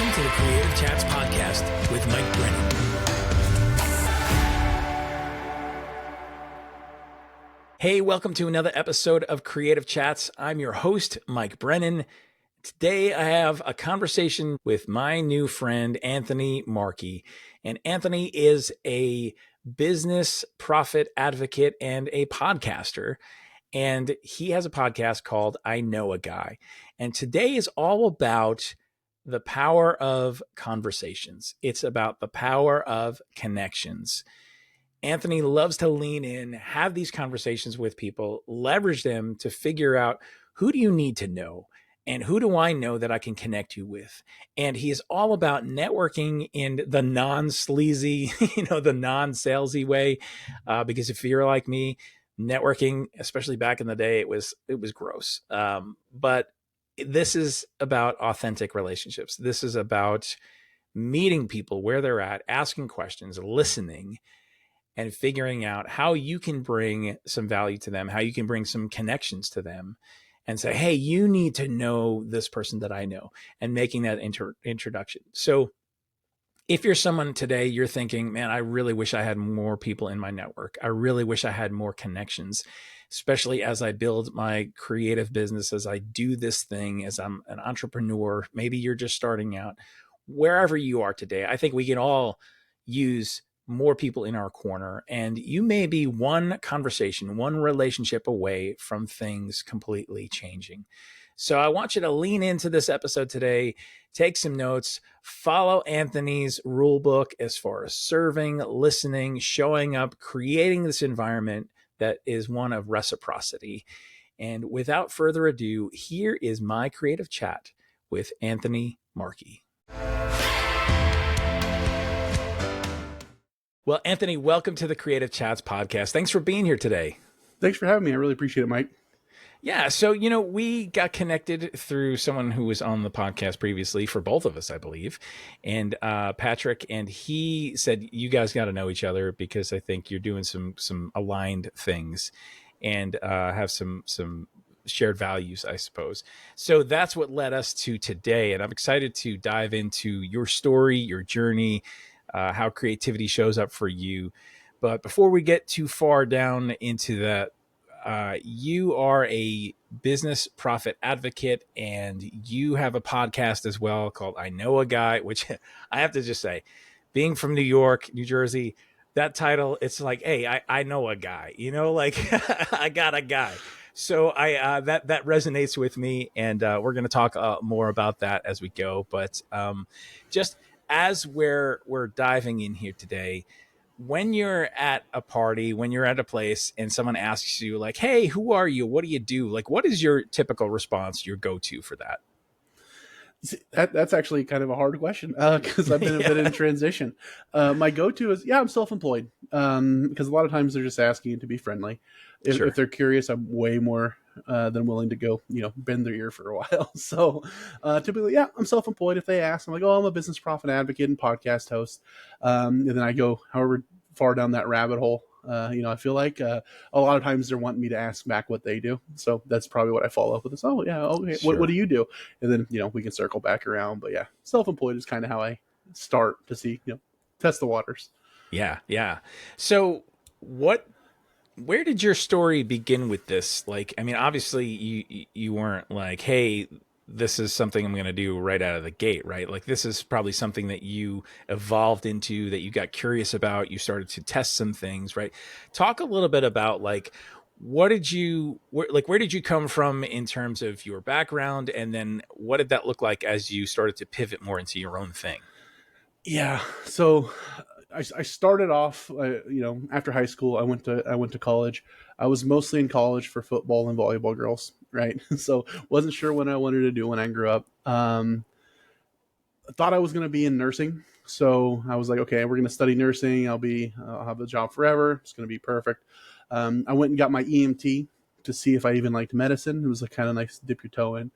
Welcome to the Creative Chats podcast with Mike Brennan. Hey, welcome to another episode of Creative Chats. I'm your host, Mike Brennan. Today, I have a conversation with my new friend, Anthony Markey. And Anthony is a business profit advocate and a podcaster. And he has a podcast called I Know a Guy. And today is all about the power of conversations. It's about the power of connections. Anthony loves to lean in, have these conversations with people, leverage them to figure out who do you need to know and who do I know that I can connect you with. And he is all about networking in the non-sleazy, the non-salesy way. Because if you're like me, networking, especially back in the day, it was gross. But this is about authentic relationships. This is about meeting people where they're at, asking questions, listening, and figuring out how you can bring some value to them, how you can bring some connections to them and say, hey, you need to know this person that I know, and making that introduction. So if you're someone today, you're thinking, man, I really wish I had more people in my network. I really wish I had more connections, especially as I build my creative business, as I do this thing, as I'm an entrepreneur. Maybe you're just starting out. Wherever you are today, I think we can all use more people in our corner. And you may be one conversation, one relationship away from things completely changing. So I want you to lean into this episode today, take some notes, follow Anthony's rule book as far as serving, listening, showing up, creating this environment that is one of reciprocity. And without further ado, here is my creative chat with Anthony Markey. Well, Anthony, welcome to the Creative Chats podcast. Thanks for being here today. Thanks for having me. I really appreciate it, Mike. Yeah. So, we got connected through someone who was on the podcast previously for both of us, I believe. And Patrick, and he said, you guys got to know each other because I think you're doing some aligned things and have some shared values, I suppose. So that's what led us to today. And I'm excited to dive into your story, your journey, how creativity shows up for you. But before we get too far down into that, you are a business profit advocate and you have a podcast as well called I Know a Guy, which I have to just say, being from New York, New Jersey, that title, it's like, hey, I know a guy, I got a guy. So that resonates with me, and we're going to talk more about that as we go. But just as we're diving in here today, when you're at a party, when you're at a place and someone asks you like, hey, who are you? What do you do? Like, what is your typical response, your go-to for that? That's actually kind of a hard question because I've been a bit in transition. My go-to is, I'm self-employed because a lot of times they're just asking to be friendly. If they're curious, I'm way more than willing to go, bend their ear for a while. So typically, I'm self-employed. If they ask, I'm like, I'm a business profit advocate and podcast host. And then I go however far down that rabbit hole. I feel like a lot of times they're wanting me to ask back what they do. So that's probably what I follow up with this. Oh, yeah. Okay. Sure. What do you do? And then, we can circle back around. But self-employed is kind of how I start to see, test the waters. Yeah. Yeah. So where did your story begin with this? Like, I mean, obviously you weren't like, hey, this is something I'm going to do right out of the gate, right? Like, this is probably something that you evolved into, that you got curious about. You started to test some things, right? Talk a little bit about like, where did you come from in terms of your background? And then what did that look like as you started to pivot more into your own thing? Yeah. So I started off, after high school, I went to college. I was mostly in college for football and volleyball girls, right? So wasn't sure what I wanted to do when I grew up. I thought I was going to be in nursing. So I was like, okay, we're going to study nursing. I'll have a job forever. It's going to be perfect. I went and got my EMT to see if I even liked medicine. It was kind of nice to dip your toe in.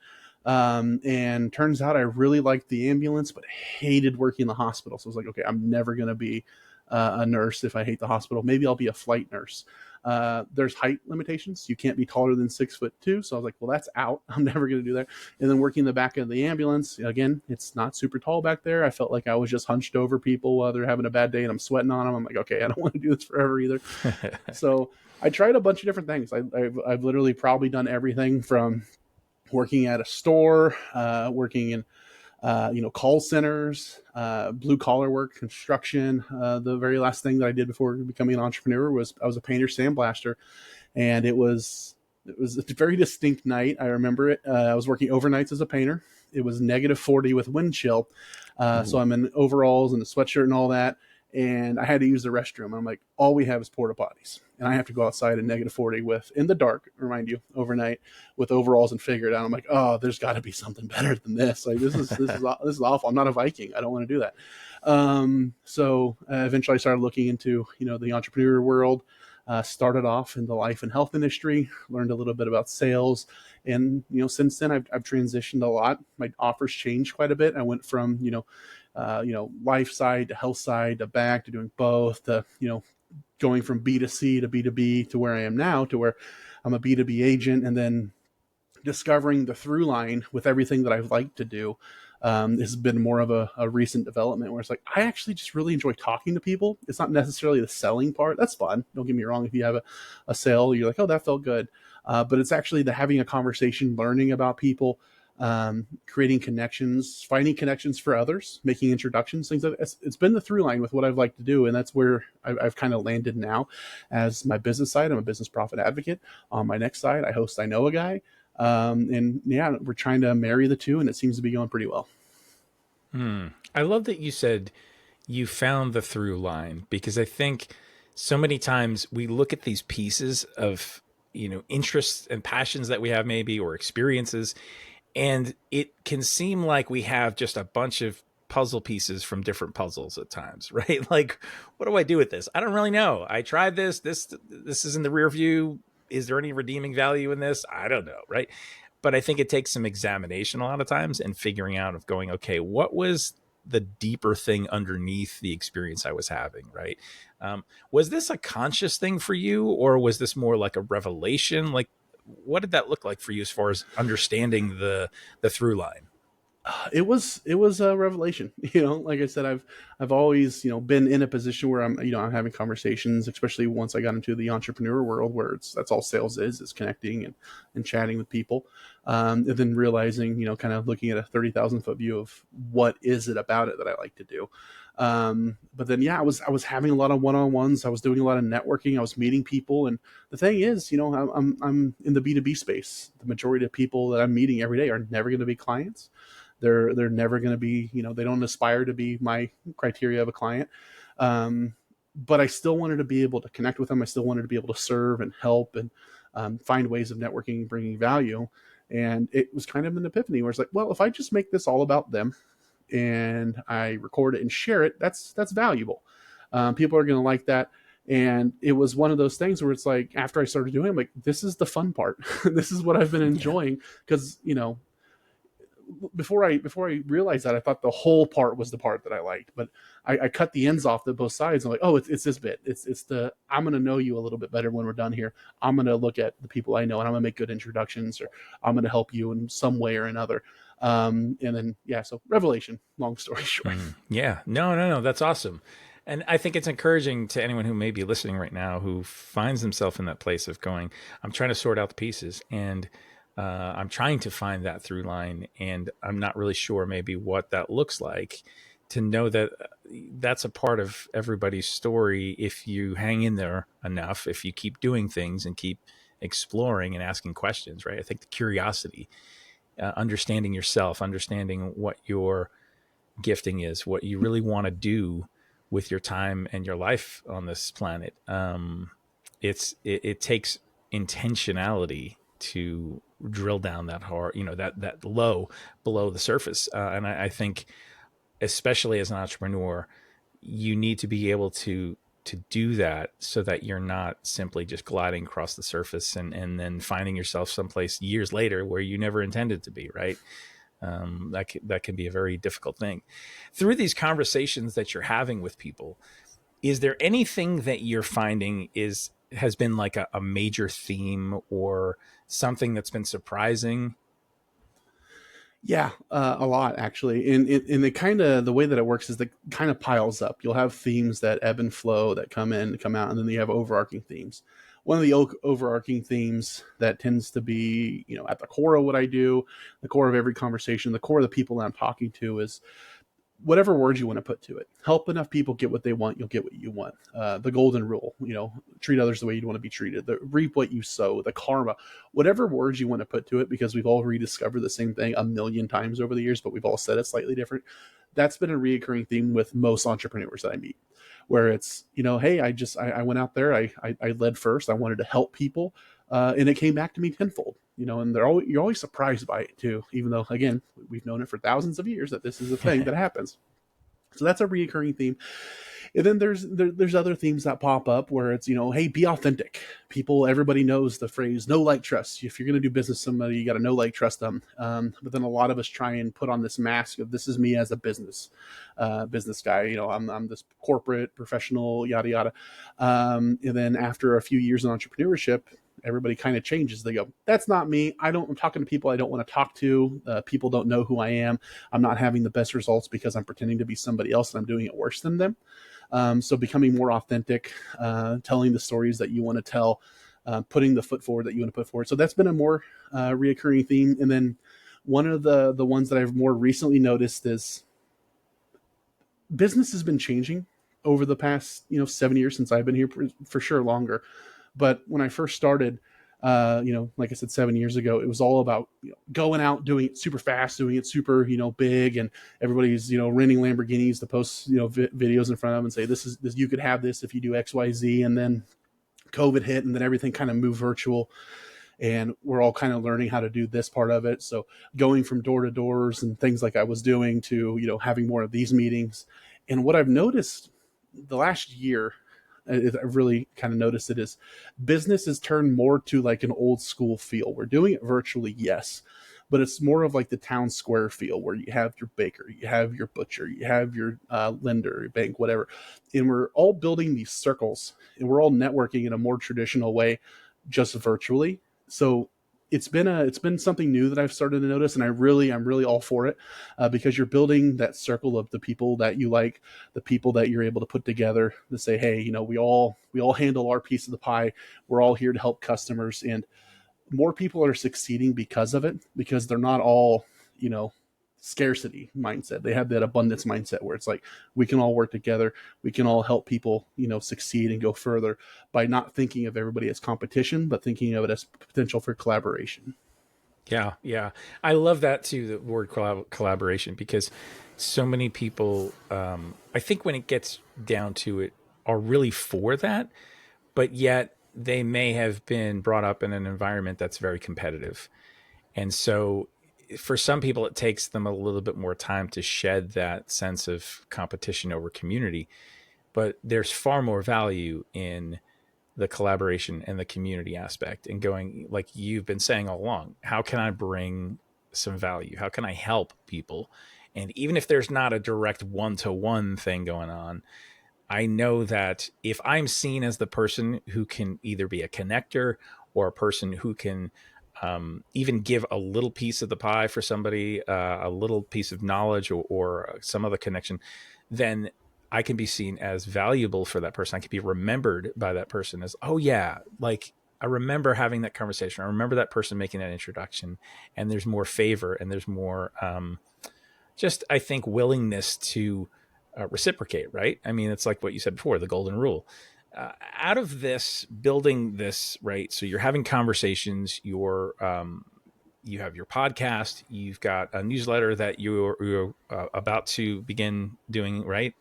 And turns out I really liked the ambulance, but hated working in the hospital. So I was like, okay, I'm never going to be a nurse if I hate the hospital. Maybe I'll be a flight nurse. There's height limitations. You can't be taller than 6'2". So I was like, well, that's out. I'm never going to do that. And then working in the back of the ambulance, again, it's not super tall back there. I felt like I was just hunched over people while they're having a bad day and I'm sweating on them. I'm like, okay, I don't want to do this forever either. So I tried a bunch of different things. I've literally probably done everything from working at a store, working in call centers, blue collar work, construction. The very last thing that I did before becoming an entrepreneur was I was a painter sandblaster, and it was a very distinct night. I remember it. I was working overnights as a painter. It was -40 with wind chill. So I'm in overalls and a sweatshirt and all that. And I had to use the restroom. I'm like, all we have is porta potties. And I have to go outside in -40 in the dark, remind you, overnight with overalls and figure it out. I'm like, oh, there's got to be something better than this. Like, this is awful. I'm not a Viking. I don't want to do that. So eventually I started looking into, the entrepreneur world. Started off in the life and health industry, learned a little bit about sales. And, since then I've transitioned a lot. My offers changed quite a bit. I went from, life side to health side to back to doing both to, going from B2C to B2B to where I am now, to where I'm a B2B agent, and then discovering the through line with everything that I've liked to do. Has been more of a recent development where it's like, I actually just really enjoy talking to people. It's not necessarily the selling part. That's fun. Don't get me wrong. If you have a sale, you're like, oh, that felt good. But it's actually the having a conversation, learning about people, creating connections, finding connections for others, making introductions, things like that. It's been the through line with what I've liked to do. And that's where I've kind of landed now as my business side. I'm a business profit advocate. On my next side, I host I Know a Guy. And yeah, we're trying to marry the two, and it seems to be going pretty well. I love that you said you found the through line, because I think so many times we look at these pieces of, interests and passions that we have maybe, or experiences, and it can seem like we have just a bunch of puzzle pieces from different puzzles at times, right? Like, what do I do with this? I don't really know. I tried this is in the rear view. Is there any redeeming value in this? I don't know, right? But I think it takes some examination a lot of times and figuring out of going, okay, what was the deeper thing underneath the experience I was having, right? Was this a conscious thing for you, or was this more like a revelation? Like, what did that look like for you as far as understanding the through line? It was a revelation. Like I said, I've always, been in a position where I'm having conversations, especially once I got into the entrepreneur world, where that's all sales is connecting and chatting with people. And then realizing, kind of looking at a 30,000 foot view of what is it about it that I like to do. But then, I was having a lot of one-on-ones. I was doing a lot of networking. I was meeting people. And the thing is, I'm in the B2B space. The majority of people that I'm meeting every day are never going to be clients. They're never going to be, they don't aspire to be my criteria of a client. But I still wanted to be able to connect with them. I still wanted to be able to serve and help and find ways of networking and bringing value. And it was kind of an epiphany where it's like, well, if I just make this all about them and I record it and share it, that's valuable. People are going to like that. And it was one of those things where it's like, after I started doing it, I'm like, this is the fun part. This is what I've been enjoying. Because, before I realized that, I thought the whole part was the part that I liked, but I cut the ends off both sides. I'm like, oh, it's this bit. It's I'm going to know you a little bit better when we're done here. I'm going to look at the people I know and I'm going to make good introductions, or I'm going to help you in some way or another. And then, so revelation, long story short. Yeah, no. That's awesome. And I think it's encouraging to anyone who may be listening right now, who finds themselves in that place of going, I'm trying to sort out the pieces, and I'm trying to find that through line, and I'm not really sure maybe what that looks like, to know that that's a part of everybody's story. If you hang in there enough, if you keep doing things and keep exploring and asking questions, right? I think the curiosity, understanding yourself, understanding what your gifting is, what you really want to do with your time and your life on this planet. It takes intentionality to drill down that hard, that low below the surface. And I think, especially as an entrepreneur, you need to be able to do that, so that you're not simply just gliding across the surface and then finding yourself someplace years later where you never intended to be, right? That can be a very difficult thing. Through these conversations that you're having with people, Is there anything that you're finding has been like a major theme or something that's been surprising? Yeah, a lot actually. And the kind of the way that it works is that kind of piles up. You'll have themes that ebb and flow that come in, come out, and then you have overarching themes. One of the overarching themes that tends to be, at the core of what I do, the core of every conversation, the core of the people that I'm talking to is whatever words you want to put to it. Help enough people get what they want, you'll get what you want. The golden rule, treat others the way you'd want to be treated. The reap what you sow, the karma, whatever words you want to put to it, because we've all rediscovered the same thing a million times over the years, but we've all said it slightly different. That's been a reoccurring theme with most entrepreneurs that I meet, where it's, hey, I went out there, I led first, I wanted to help people. And it came back to me tenfold, and you're always surprised by it too, even though, again, we've known it for thousands of years that this is a thing that happens. So that's a reoccurring theme. And then there's other themes that pop up where it's, hey, be authentic. Everybody knows the phrase know, like, trust. If you're going to do business with somebody, you got to know, like, trust them. But then a lot of us try and put on this mask of this is me as a business guy. I'm this corporate professional, yada, yada. And then after a few years in entrepreneurship, everybody kind of changes. They go, that's not me. I'm talking to people I don't want to talk to. People don't know who I am. I'm not having the best results because I'm pretending to be somebody else and I'm doing it worse than them. So becoming more authentic, telling the stories that you want to tell, putting the foot forward that you want to put forward. So that's been a more reoccurring theme. And then one of the ones that I've more recently noticed is business has been changing over the past 7 years since I've been here, for sure longer. But when I first started, like I said, 7 years ago, it was all about going out, doing it super fast, doing it super, big, and everybody's, renting Lamborghinis to post, videos in front of them and say, this, you could have this if you do X, Y, Z. And then COVID hit, and then everything kind of moved virtual, and we're all kind of learning how to do this part of it. So going from door to doors and things like I was doing to, having more of these meetings. And what I've noticed the last year, I've really kind of noticed it, is business has turned more to like an old school feel. We're doing it virtually, yes, but it's more of like the town square feel where you have your baker, you have your butcher, you have your lender, your bank, whatever. And we're all building these circles and we're all networking in a more traditional way, just virtually. So it's been something new that I've started to notice, and I'm really all for it, because you're building that circle of the people that you like, the people that you're able to put together to say, hey, we all handle our piece of the pie. We're all here to help customers, and more people are succeeding because of it, because they're not all scarcity mindset. They have that abundance mindset where it's like, we can all work together. We can all help people, succeed and go further by not thinking of everybody as competition, but thinking of it as potential for collaboration. Yeah. Yeah. I love that too, the word collaboration, because so many people, I think when it gets down to it, are really for that, but yet they may have been brought up in an environment that's very competitive. And so for some people, it takes them a little bit more time to shed that sense of competition over community. But there's far more value in the collaboration and the community aspect, and going, like you've been saying all along, how can I bring some value? How can I help people? And even if there's not a direct one-to-one thing going on, I know that if I'm seen as the person who can either be a connector or a person who can even give a little piece of the pie for somebody, a little piece of knowledge or some other connection, then I can be seen as valuable for that person. I can be remembered by that person as, oh yeah, like I remember having that conversation. I remember that person making that introduction, and there's more favor and there's more just, I think, willingness to reciprocate, right? I mean, it's like what you said before, the golden rule. Out of this, building this, right? So you're having conversations, you have your podcast, you've got a newsletter that you're about to begin doing, right?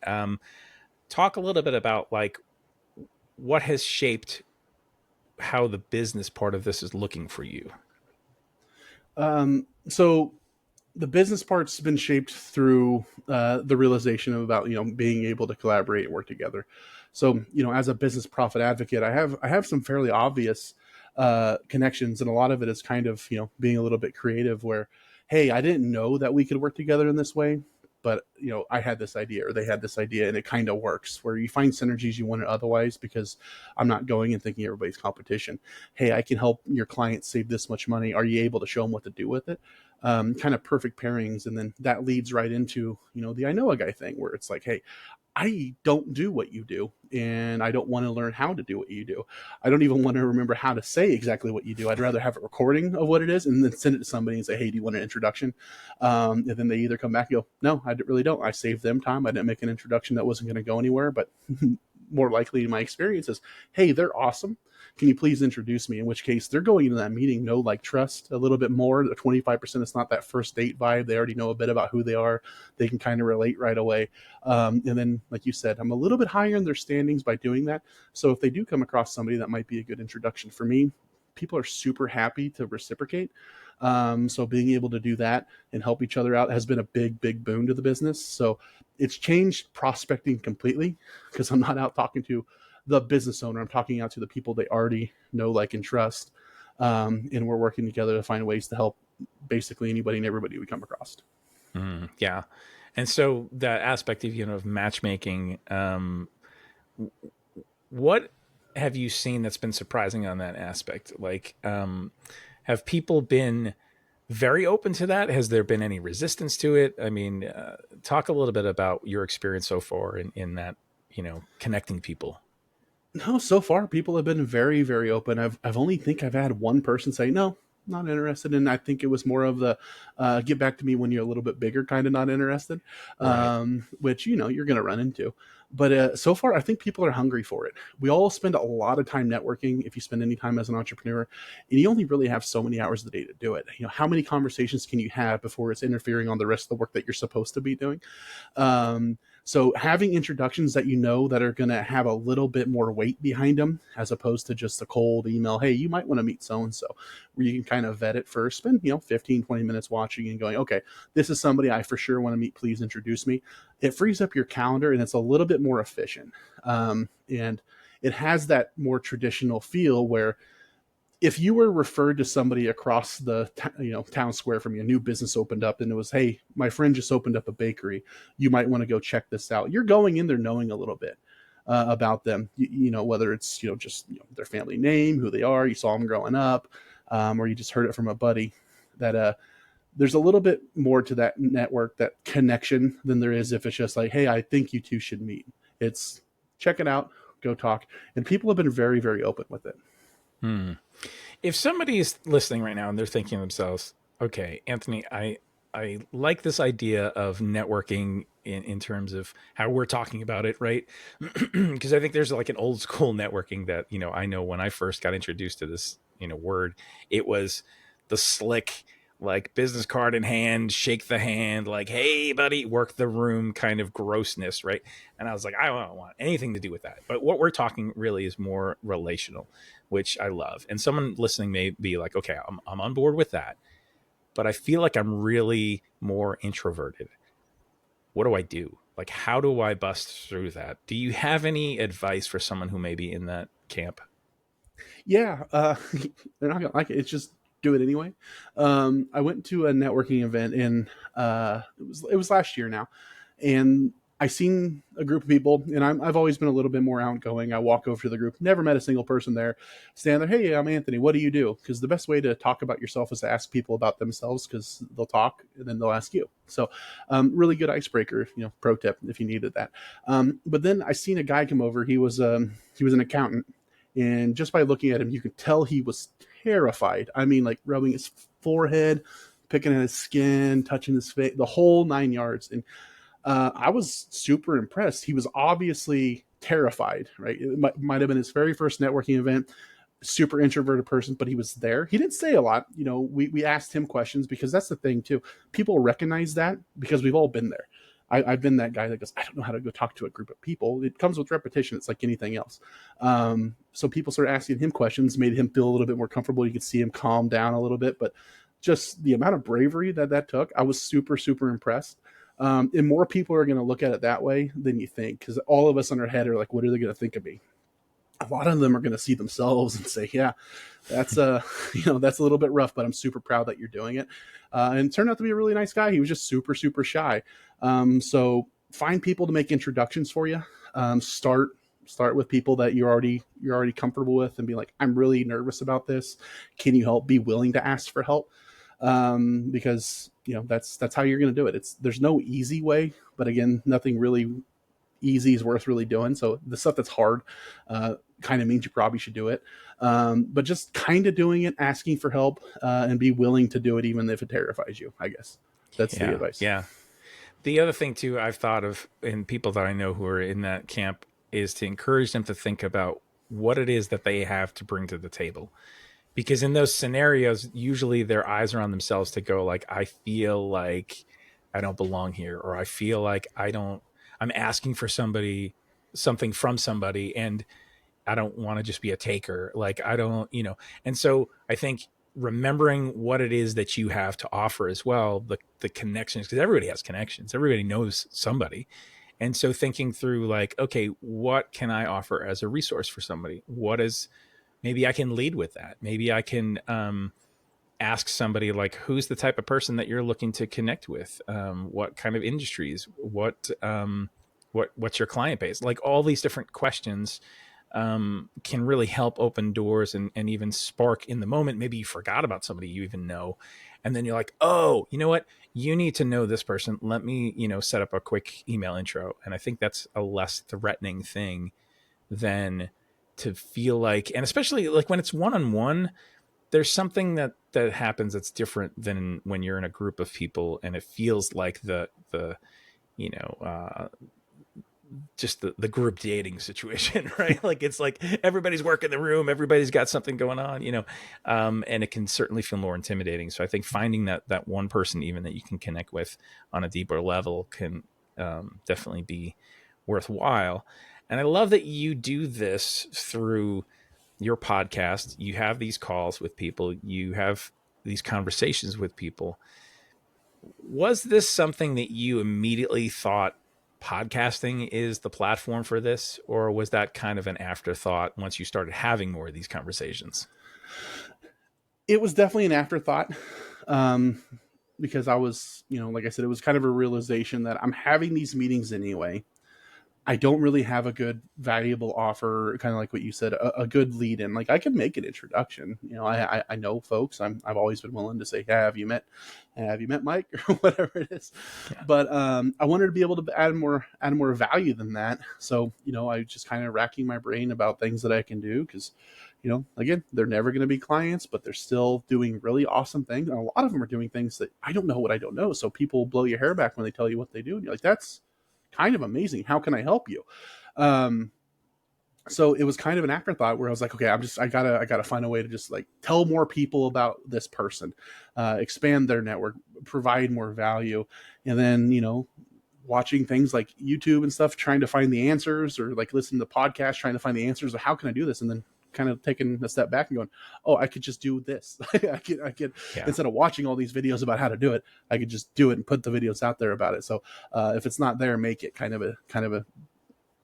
Talk a little bit about like what has shaped how the business part of this is looking for you. So the business part's been shaped through the realization of about being able to collaborate and work together. So as a business profit advocate, I have some fairly obvious connections, and a lot of it is kind of being a little bit creative. Where, hey, I didn't know that we could work together in this way, but I had this idea or they had this idea, and it kind of works where you find synergies you wouldn't otherwise, because I'm not going and thinking everybody's competition. Hey, I can help your client save this much money. Are you able to show them what to do with it? Kind of perfect pairings. And then that leads right into, the I know a guy thing, where it's like, hey, I don't do what you do, and I don't want to learn how to do what you do. I don't even want to remember how to say exactly what you do. I'd rather have a recording of what it is and then send it to somebody and say, hey, do you want an introduction? And then they either come back and go, no, I really don't. I saved them time. I didn't make an introduction that wasn't going to go anywhere. But more likely in my experience is, hey, they're awesome. Can you please introduce me? In which case they're going into that meeting, trust a little bit more. The 25%, it's not that first date vibe. They already know a bit about who they are. They can kind of relate right away. And then, like you said, I'm a little bit higher in their standings by doing that. So if they do come across somebody that might be a good introduction for me, people are super happy to reciprocate. So being able to do that and help each other out has been a big, big boon to the business. So it's changed prospecting completely, because I'm not out talking to the business owner. I'm talking out to the people they already know, like, and trust. And we're working together to find ways to help basically anybody and everybody we come across. Yeah. And so that aspect of, of matchmaking, what have you seen that's been surprising on that aspect? Like, have people been very open to that? Has there been any resistance to it? I mean, talk a little bit about your experience so far in that, connecting people. No, so far people have been very, very open. I've only think I've had one person say, no, not interested. And I think it was more of the get back to me when you're a little bit bigger, kind of not interested, Right. which, you're going to run into. But so far, I think people are hungry for it. We all spend a lot of time networking. If you spend any time as an entrepreneur, and you only really have so many hours a day to do it. How many conversations can you have before it's interfering on the rest of the work that you're supposed to be doing? So having introductions that that are going to have a little bit more weight behind them, as opposed to just a cold email, hey, you might want to meet so-and-so, where you can kind of vet it first, spend, 15, 20 minutes watching and going, okay, this is somebody I for sure want to meet. Please introduce me. It frees up your calendar, and it's a little bit more efficient. And it has that more traditional feel where if you were referred to somebody across the town square from you, a new business opened up, and it was, hey, my friend just opened up a bakery, you might want to go check this out. You're going in there knowing a little bit about them, whether it's just their family name, who they are, you saw them growing up, or you just heard it from a buddy. That there's a little bit more to that network, that connection, than there is if it's just like, hey, I think you two should meet. It's check it out, go talk. And people have been very, very open with it. If somebody is listening right now and they're thinking to themselves, okay, Anthony, I like this idea of networking in terms of how we're talking about it, right? Because I think there's like an old school networking that, I know when I first got introduced to this, word, it was the slick, like business card in hand, shake the hand, like, hey, buddy, work the room kind of grossness, right? And I was like, I don't want anything to do with that. But what we're talking really is more relational, which I love. And someone listening may be like, okay, I'm on board with that, but I feel like I'm really more introverted. What do I do? Like, how do I bust through that? Do you have any advice for someone who may be in that camp? Yeah, they're not gonna like it. It's just do it anyway. I went to a networking event in it was last year now, and I seen a group of people, and I've always been a little bit more outgoing. I walk over to the group, never met a single person there. Stand there, hey, I'm Anthony. What do you do? Because the best way to talk about yourself is to ask people about themselves, because they'll talk and then they'll ask you. So, really good icebreaker. Pro tip if you needed that. But then I seen a guy come over. He was an accountant, and just by looking at him, you could tell he was terrified. I mean, like rubbing his forehead, picking at his skin, touching his face, the whole 9 yards. And I was super impressed. He was obviously terrified, right? It might have been his very first networking event. Super introverted person, but he was there. He didn't say a lot. We asked him questions, because that's the thing too. People recognize that because we've all been there. I've been that guy that goes, I don't know how to go talk to a group of people. It comes with repetition. It's like anything else. So people started asking him questions, made him feel a little bit more comfortable. You could see him calm down a little bit, but just the amount of bravery that took, I was super, super impressed. And more people are going to look at it that way than you think, because all of us in our head are like, what are they going to think of me? A lot of them are going to see themselves and say, yeah, that's that's a little bit rough, but I'm super proud that you're doing it. And it turned out to be a really nice guy. He was just super, super shy. So find people to make introductions for you. Start with people that you're already comfortable with, and be like, I'm really nervous about this. Can you help? Be willing to ask for help, because that's how you're going to do it. There's no easy way, but again, nothing really easy is worth really doing. So the stuff that's hard kind of means you probably should do it. But just kind of doing it, asking for help, and be willing to do it, even if it terrifies you, I guess. That's the advice. Yeah. The other thing too, I've thought of in people that I know who are in that camp, is to encourage them to think about what it is that they have to bring to the table. Because in those scenarios, usually their eyes are on themselves to go like, I feel like I don't belong here, or I feel like I'm asking for something from somebody, and I don't want to just be a taker. Like I don't, and so I think remembering what it is that you have to offer as well, the connections, because everybody has connections, everybody knows somebody. And so thinking through like, okay, what can I offer as a resource for somebody? Maybe I can lead with that. Maybe I can ask somebody like, who's the type of person that you're looking to connect with? What kind of industries? What's your client base? Like all these different questions can really help open doors and even spark in the moment. Maybe you forgot about somebody you even know. And then you're like, oh, you know what? You need to know this person. Let me, set up a quick email intro. And I think that's a less threatening thing than to feel like, and especially like when it's one-on-one, there's something that happens that's different than when you're in a group of people and it feels like just the group dating situation, right? Like it's like everybody's working the room, everybody's got something going on, and it can certainly feel more intimidating. So I think finding that one person even that you can connect with on a deeper level can definitely be worthwhile. And I love that you do this through your podcast. You have these calls with people, you have these conversations with people. Was this something that you immediately thought podcasting is the platform for this, or was that kind of an afterthought once you started having more of these conversations? It was definitely an afterthought, because I was, like I said, it was kind of a realization that I'm having these meetings anyway. I don't really have a good valuable offer, kind of like what you said, a good lead in. Like I can make an introduction. I know folks. I've always been willing to say, yeah, have you met Mike or whatever it is. Yeah. But I wanted to be able to add more value than that. So I was just kind of racking my brain about things that I can do, because again, they're never going to be clients, but they're still doing really awesome things. And a lot of them are doing things that I don't know what I don't know. So people blow your hair back when they tell you what they do, and you're like, that's kind of amazing. How can I help you? So it was kind of an afterthought where I was like, okay, I gotta find a way to just like tell more people about this person, expand their network, provide more value. And then, watching things like YouTube and stuff, trying to find the answers, or like listening to podcasts, trying to find the answers of how can I do this? And then kind of taking a step back and going, oh, I could just do this. I could instead of watching all these videos about how to do it, I could just do it and put the videos out there about it. So if it's not there, make it kind of a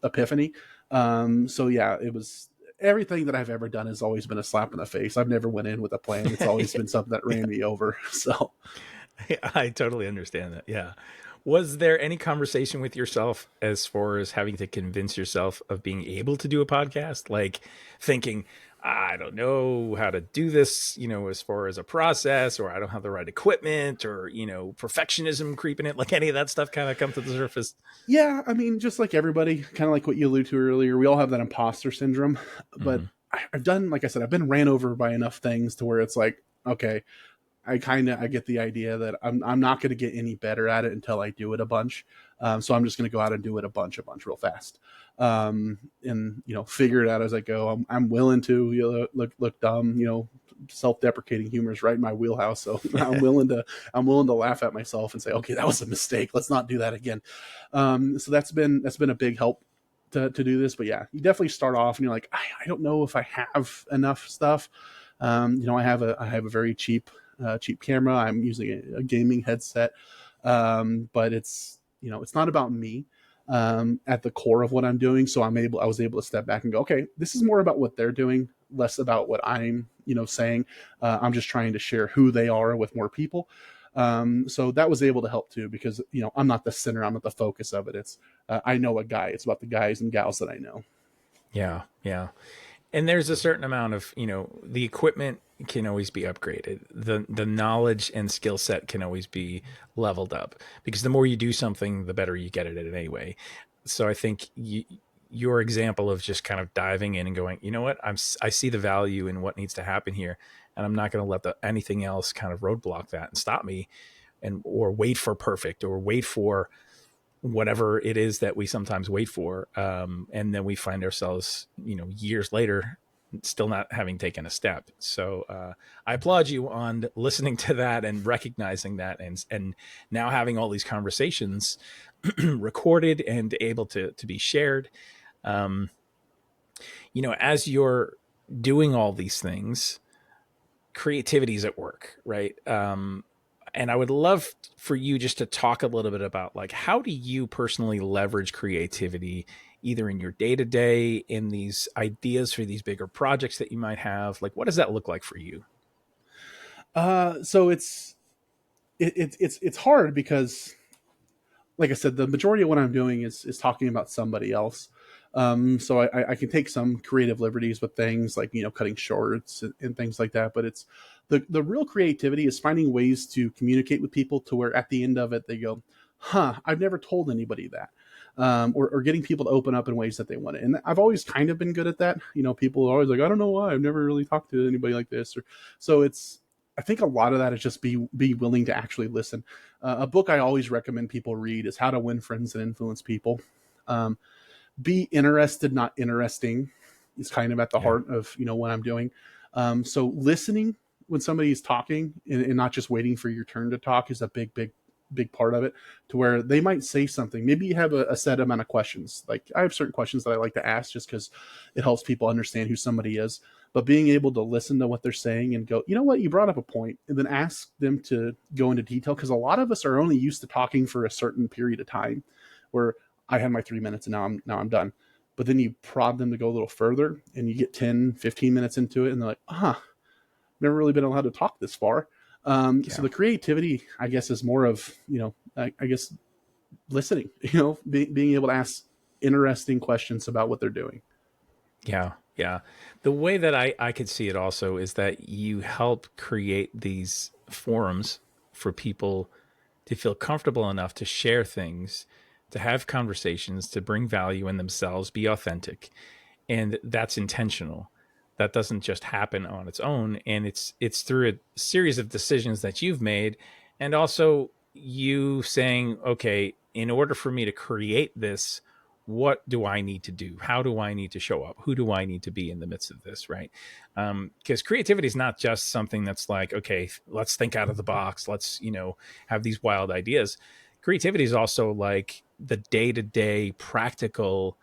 epiphany. So yeah, it was everything that I've ever done has always been a slap in the face. I've never went in with a plan. It's always been something that ran me over. So I totally understand that. Yeah. Was there any conversation with yourself as far as having to convince yourself of being able to do a podcast? Like thinking, I don't know how to do this, as far as a process, or I don't have the right equipment, or, perfectionism creeping in, like any of that stuff kind of come to the surface? Yeah. I mean, just like everybody, kind of like what you alluded to earlier, we all have that imposter syndrome, but I've done, like I said, I've been ran over by enough things to where it's like, okay, I get the idea that I'm not going to get any better at it until I do it a bunch. So I'm just going to go out and do it a bunch real fast. And, figure it out as I go. I'm willing to look dumb, self-deprecating humor is right in my wheelhouse. So I'm willing to laugh at myself and say, okay, that was a mistake. Let's not do that again. So that's been a big help to do this. But yeah, you definitely start off and you're like, I don't know if I have enough stuff. I have a very cheap camera. I'm using a gaming headset. But it's not about me at the core of what I'm doing. So I was able to step back and go, okay, this is more about what they're doing, less about what I'm saying. I'm just trying to share who they are with more people. So that was able to help too, because, I'm not the center, I'm not the focus of it. It's, I know a guy, it's about the guys and gals that I know. Yeah. Yeah. And there's a certain amount of, the equipment can always be upgraded. The knowledge and skill set can always be leveled up, because the more you do something, the better you get at it anyway. So I think your example of just kind of diving in and going, you know what, I see the value in what needs to happen here, and I'm not going to let anything else kind of roadblock that and stop me, or wait for perfect, or wait for whatever it is that we sometimes wait for. And then we find ourselves, years later, still not having taken a step. So I applaud you on listening to that and recognizing that, and now having all these conversations recorded and able to be shared. Um, as you're doing all these things, creativity is at work, right? And I would love for you just to talk a little bit about, like, how do you personally leverage creativity, either in your day to day, in these ideas for these bigger projects that you might have? Like, what does that look like for you? So it's hard because, like I said, the majority of what I'm doing is talking about somebody else. So I can take some creative liberties with things like, cutting shorts and things like that. But it's the real creativity is finding ways to communicate with people to where at the end of it, they go, huh, I've never told anybody that. Or getting people to open up in ways that they want it. And I've always kind of been good at that. People are always like, I don't know why, I've never really talked to anybody like this. So I think a lot of that is just be willing to actually listen. A book I always recommend people read is How to Win Friends and Influence People. Um, be interested, not interesting, is kind of at the Yeah. heart of what I'm doing. So listening when somebody is talking, and not just waiting for your turn to talk, is a big part of it, to where they might say something. Maybe you have a set amount of questions. Like, I have certain questions that I like to ask just because it helps people understand who somebody is. But being able to listen to what they're saying and go, you know what, you brought up a point, and then ask them to go into detail, because a lot of us are only used to talking for a certain period of time, where I had my 3 minutes and now I'm done. But then you prod them to go a little further, and you get 10, 15 minutes into it, and they're like, never really been allowed to talk this far. So Yeah. the creativity, I guess, is more of, I guess, listening, being able to ask interesting questions about what they're doing. Yeah. Yeah. The way that I could see it also is that you help create these forums for people to feel comfortable enough to share things, to have conversations, to bring value in themselves, be authentic. And that's intentional. That doesn't just happen on its own. And it's through a series of decisions that you've made, and also you saying, okay, in order for me to create this, what do I need to do? How do I need to show up? Who do I need to be in the midst of this? Right. Because creativity is not just something that's like, okay, let's think out of the box. Let's, have these wild ideas. Creativity is also like the day-to-day practical,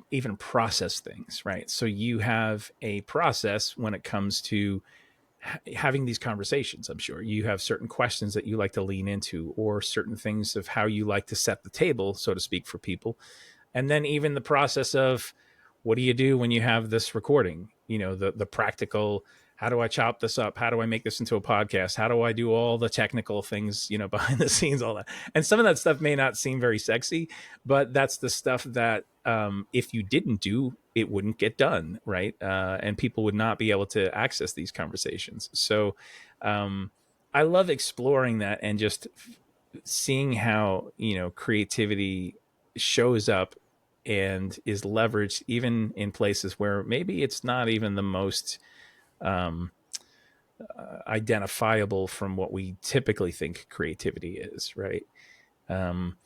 even process things, right? So you have a process when it comes to having these conversations. I'm sure you have certain questions that you like to lean into, or certain things of how you like to set the table, so to speak, for people. And then even the process of, what do you do when you have this recording? The practical, how do I chop this up? How do I make this into a podcast? How do I do all the technical things, behind the scenes, all that? And some of that stuff may not seem very sexy, but that's the stuff that, if you didn't do, it wouldn't get done, right? And people would not be able to access these conversations. So I love exploring that, and just seeing how, creativity shows up and is leveraged even in places where maybe it's not even the most, um, identifiable from what we typically think creativity is, right? Um,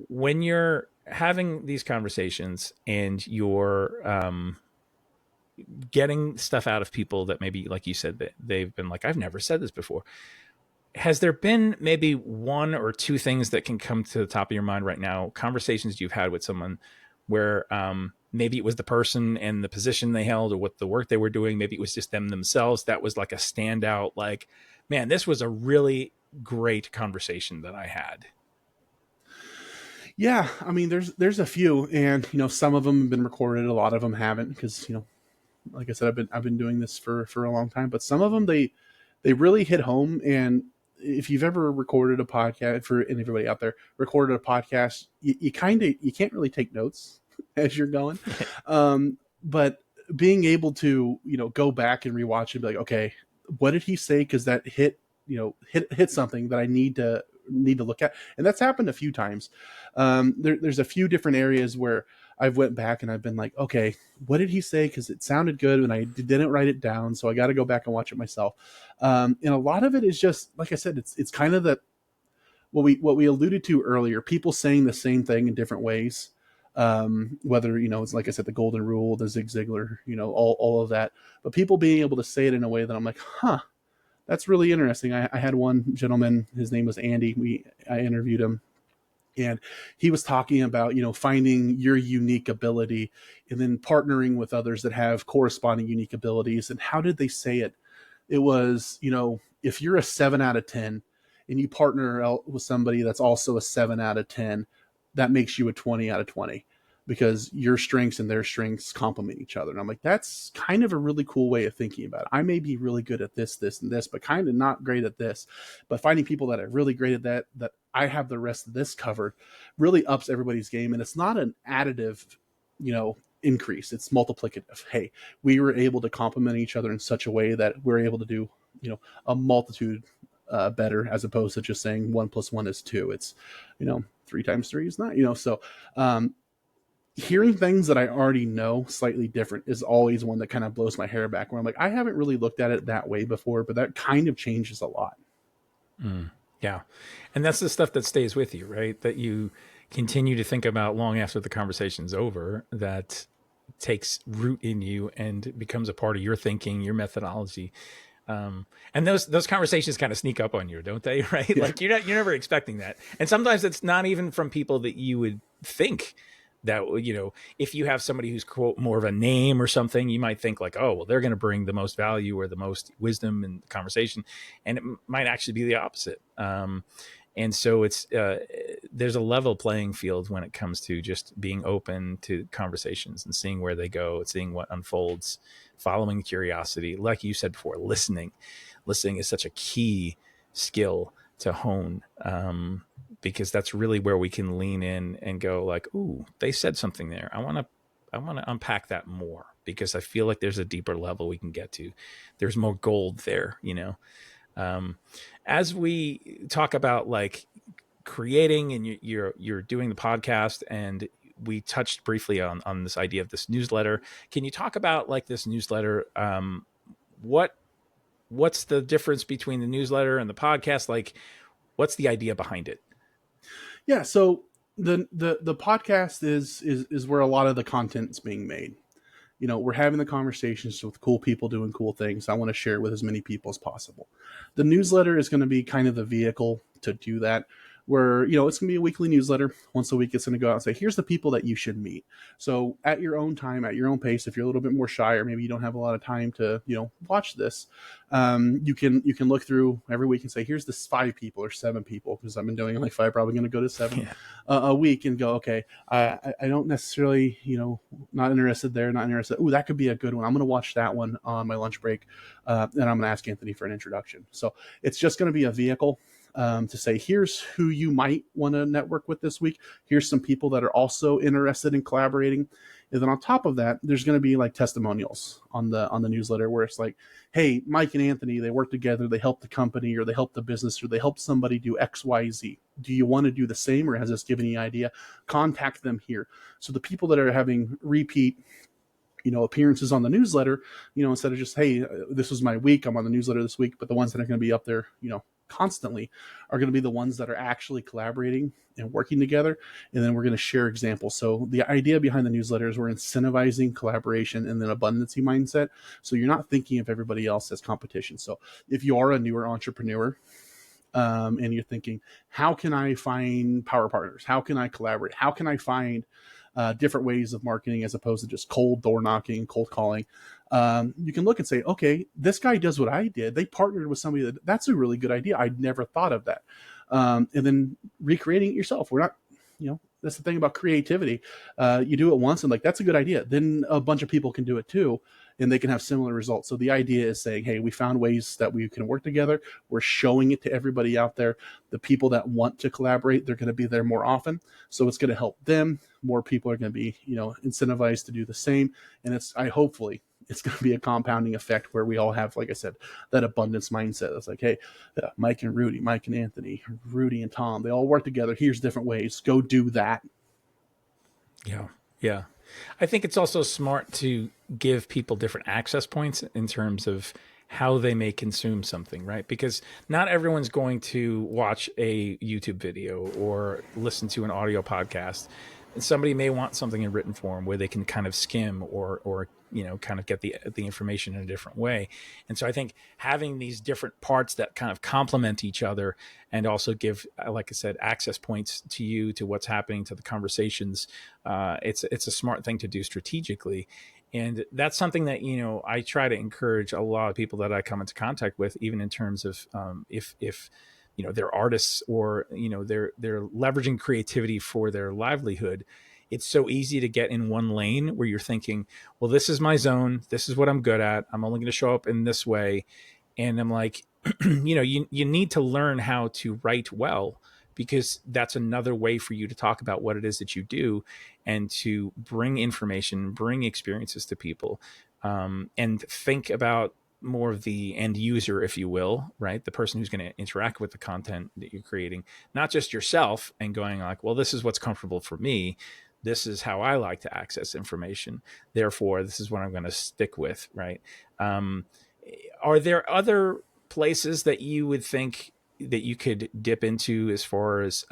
when you're having these conversations and you're, getting stuff out of people that maybe, like you said, that they've been like, I've never said this before. Has there been maybe one or two things that can come to the top of your mind right now, conversations you've had with someone where, maybe it was the person and the position they held, or what the work they were doing, maybe it was just them themselves, that was like a standout, like, man, this was a really great conversation that I had? Yeah, I mean, there's a few, and some of them have been recorded, a lot of them haven't, because like I said, I've been doing this for a long time. But some of them, they really hit home, and if you've ever recorded a podcast, for anybody out there, recorded a podcast, you can't really take notes as you're going. But being able to, go back and rewatch and be like, okay, what did he say? Cause that hit something that I need to look at. And that's happened a few times. There's a few different areas where I've went back and I've been like, okay, what did he say? Cause it sounded good and I didn't write it down. So I got to go back and watch it myself. And a lot of it is just, like I said, it's kind of what we alluded to earlier, people saying the same thing in different ways. Whether, it's like I said, the golden rule, the Zig Ziglar, all of that, but people being able to say it in a way that I'm like, that's really interesting. I had one gentleman, his name was Andy. I interviewed him, and he was talking about, finding your unique ability and then partnering with others that have corresponding unique abilities. And how did they say it? It was, if you're a 7 out of 10 and you partner out with somebody that's also a 7 out of 10, that makes you a 20 out of 20 because your strengths and their strengths complement each other. And I'm like, that's kind of a really cool way of thinking about it. I may be really good at this, and this, but kind of not great at this. But finding people that are really great at that I have the rest of this covered, really ups everybody's game. And it's not an additive, increase. It's multiplicative. Hey, we were able to complement each other in such a way that we're able to do, a multitude better, as opposed to just saying 1 + 1 is 2. It's, 3 times 3 is 9, so hearing things that I already know slightly different is always one that kind of blows my hair back, where I'm like, I haven't really looked at it that way before, but that kind of changes a lot. Yeah. And that's the stuff that stays with you, right? That you continue to think about long after the conversation's over, that takes root in you and becomes a part of your thinking, your methodology. And those conversations kind of sneak up on you, don't they? Right? Yeah. Like you're never expecting that. And sometimes it's not even from people that you would think that, if you have somebody who's quote more of a name or something, you might think like, oh, well, they're going to bring the most value or the most wisdom in the conversation. And it might actually be the opposite. And so it's, there's a level playing field when it comes to just being open to conversations and seeing where they go, seeing what unfolds, following curiosity. Like you said before, listening is such a key skill to hone, because that's really where we can lean in and go like, ooh, they said something there. I want to unpack that more, because I feel like there's a deeper level we can get to. There's more gold there, as we talk about like creating, and you're doing the podcast, and we touched briefly on this idea of this newsletter. Can you talk about like this newsletter? What's the difference between the newsletter and the podcast? Like, what's the idea behind it? Yeah. So the podcast is where a lot of the content is being made. We're having the conversations with cool people doing cool things. I want to share it with as many people as possible. The newsletter is going to be kind of the vehicle to do that, where, it's going to be a weekly newsletter. Once a week, it's going to go out and say, here's the people that you should meet. So at your own time, at your own pace, if you're a little bit more shy, or maybe you don't have a lot of time to, watch this, you can look through every week and say, here's this 5 people or 7 people, because I've been doing like 5, probably going to go to 7 a week, and go, okay, I don't necessarily, not interested there, not interested. Ooh, that could be a good one. I'm going to watch that one on my lunch break. And I'm going to ask Anthony for an introduction. So it's just going to be a vehicle to say, here's who you might want to network with this week. Here's some people that are also interested in collaborating. And then on top of that, there's going to be like testimonials on the newsletter, where it's like, hey, Mike and Anthony, they work together, they help the company, or they help the business, or they help somebody do X, Y, Z. Do you want to do the same, or has this given you an idea? Contact them here. So the people that are having repeat appearances on the newsletter, instead of just, hey, this was my week, I'm on the newsletter this week, but the ones that are going to be up there, constantly, are going to be the ones that are actually collaborating and working together. And then we're going to share examples. So the idea behind the newsletter is we're incentivizing collaboration and an abundancy mindset. So you're not thinking of everybody else as competition. So if you are a newer entrepreneur, and you're thinking, how can I find power partners? How can I collaborate? How can I find different ways of marketing, as opposed to just cold door knocking, cold calling? You can look and say, okay, this guy does what I did. They partnered with somebody that's a really good idea. I'd never thought of that. And then recreating it yourself. We're not, that's the thing about creativity. You do it once and like, that's a good idea. Then a bunch of people can do it too. and they can have similar results. So the idea is saying, hey, we found ways that we can work together. We're showing it to everybody out there. The people that want to collaborate, they're going to be there more often. So it's going to help them. More people are going to be, incentivized to do the same. And hopefully it's going to be a compounding effect where we all have, like I said, that abundance mindset. It's like, hey, Mike and Rudy, Mike and Anthony, Rudy and Tom, they all work together. Here's different ways. Go do that. Yeah. Yeah. I think it's also smart to give people different access points in terms of how they may consume something, right? Because not everyone's going to watch a YouTube video or listen to an audio podcast. And somebody may want something in written form where they can kind of skim or kind of get the information in a different way. And so I think having these different parts that kind of complement each other and also give, like I said, access points to you, to what's happening, to the conversations, it's a smart thing to do strategically. And that's something that, I try to encourage a lot of people that I come into contact with, even in terms of if they're artists or, they're leveraging creativity for their livelihood. It's so easy to get in one lane where you're thinking, well, this is my zone. This is what I'm good at. I'm only going to show up in this way. And I'm like, you need to learn how to write well, because that's another way for you to talk about what it is that you do and to bring information, bring experiences to people, and think about more of the end user, if you will, right? The person who's going to interact with the content that you're creating, not just yourself and going like, well, this is what's comfortable for me. This is how I like to access information. Therefore, this is what I'm going to stick with, right? Are there other places that you would think that you could dip into as far as,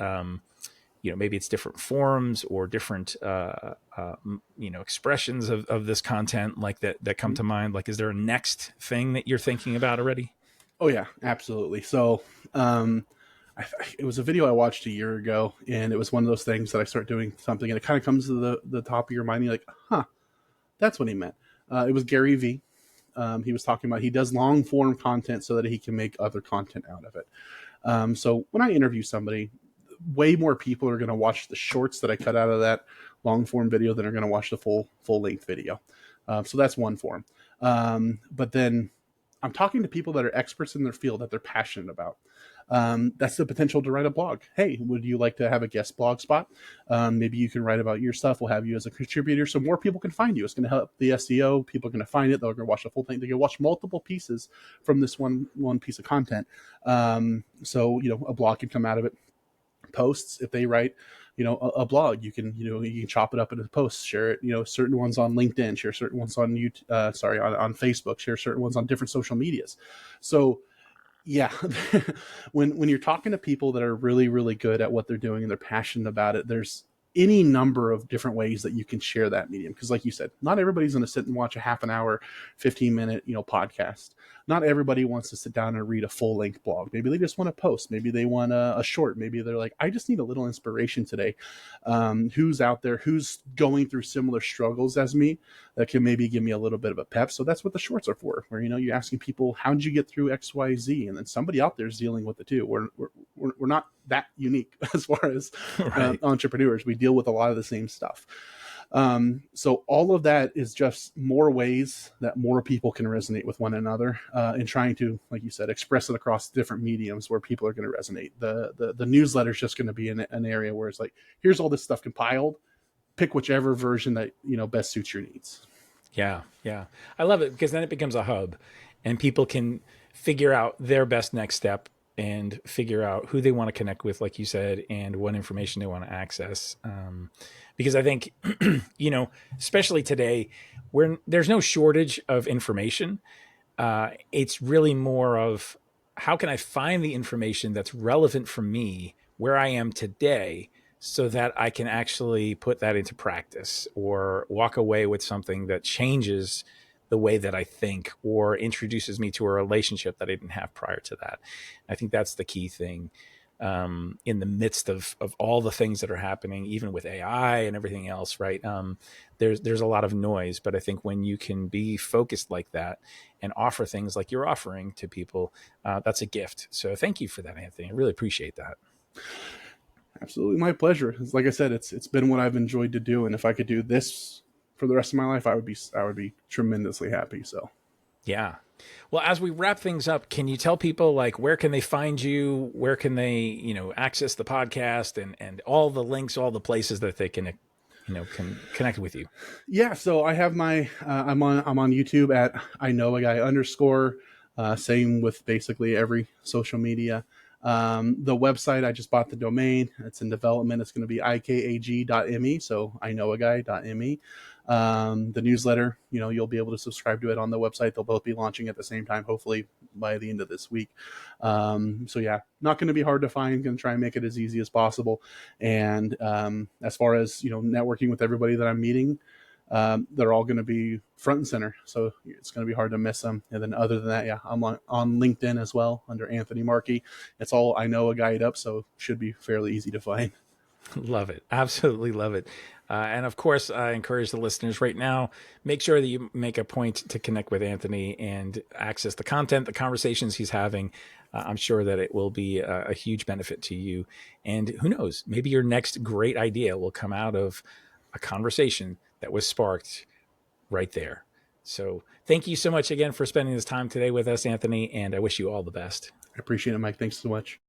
maybe it's different forums or different, expressions of this content like that come to mind? Like, is there a next thing that you're thinking about already? Oh yeah, absolutely. So, it was a video I watched a year ago, and it was one of those things that I start doing something and it kind of comes to the top of your mind. And you're like, huh, that's what he meant. It was Gary Vee. He was talking about, he does long form content so that he can make other content out of it. So when I interview somebody, way more people are going to watch the shorts that I cut out of that long form video than are going to watch the full length video. So that's one form. But then I'm talking to people that are experts in their field that they're passionate about. That's the potential to write a blog. Hey, would you like to have a guest blog spot? Maybe you can write about your stuff. We'll have you as a contributor so more people can find you. It's going to help the SEO. People are going to find it. They're going to watch the full thing. They can watch multiple pieces from this one piece of content. So, a blog can come out of it. Posts, if they write, a blog, you can chop it up into posts, share it, certain ones on LinkedIn, share certain ones on YouTube, on Facebook, share certain ones on different social medias. So yeah, when you're talking to people that are really, really good at what they're doing and they're passionate about it, there's any number of different ways that you can share that medium. Because like you said, not everybody's going to sit and watch a half an hour, 15-minute, podcast. Not everybody wants to sit down and read a full length blog. Maybe they just want to post. Maybe they want a short. Maybe they're like, I just need a little inspiration today. Who's out there, who's going through similar struggles as me that can maybe give me a little bit of a pep. So that's what the shorts are for, where, you're asking people, how did you get through X, Y, Z? And then somebody out there is dealing with it too. We're not that unique as far as right. Entrepreneurs. We deal with a lot of the same stuff. So all of that is just more ways that more people can resonate with one another, and trying to, like you said, express it across different mediums where people are going to resonate. The newsletter is just going to be an area where it's like, here's all this stuff compiled, pick whichever version that, best suits your needs. Yeah. Yeah. I love it because then it becomes a hub and people can figure out their best next step and figure out who they want to connect with, like you said, and what information they want to access. Because I think, especially today, where there's no shortage of information, it's really more of how can I find the information that's relevant for me where I am today so that I can actually put that into practice or walk away with something that changes the way that I think or introduces me to a relationship that I didn't have prior to that. I think that's the key thing, in the midst of all the things that are happening, even with AI and everything else, right? There's a lot of noise, but I think when you can be focused like that and offer things like you're offering to people, that's a gift. So thank you for that, Anthony. I really appreciate that. Absolutely. My pleasure. Like I said, it's been what I've enjoyed to do. And if I could do this for the rest of my life, I would be tremendously happy. So, yeah. Well, as we wrap things up, can you tell people like where can they find you? Where can they, access the podcast and all the links, all the places that they can connect with you? Yeah. So I have my, I'm on YouTube at I know a guy _ same with basically every social media. The website, I just bought the domain. It's in development. It's going to be ikag.me. So I know a guy.me. The newsletter, you'll be able to subscribe to it on the website. They'll both be launching at the same time, hopefully by the end of this week. So yeah, not going to be hard to find. Going to try and make it as easy as possible. And, as far as, networking with everybody that I'm meeting, they're all going to be front and center. So it's going to be hard to miss them. And then other than that, yeah, I'm on LinkedIn as well under Anthony Markey. It's all I know a guide up. So it should be fairly easy to find. Love it. Absolutely love it. And of course, I encourage the listeners right now, make sure that you make a point to connect with Anthony and access the content, the conversations he's having. I'm sure that it will be a huge benefit to you. And who knows, maybe your next great idea will come out of a conversation that was sparked right there. So thank you so much again for spending this time today with us, Anthony, and I wish you all the best. I appreciate it, Mike. Thanks so much.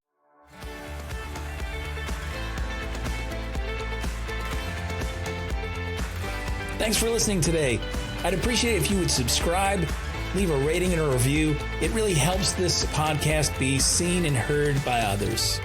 Thanks for listening today. I'd appreciate it if you would subscribe, leave a rating and a review. It really helps this podcast be seen and heard by others.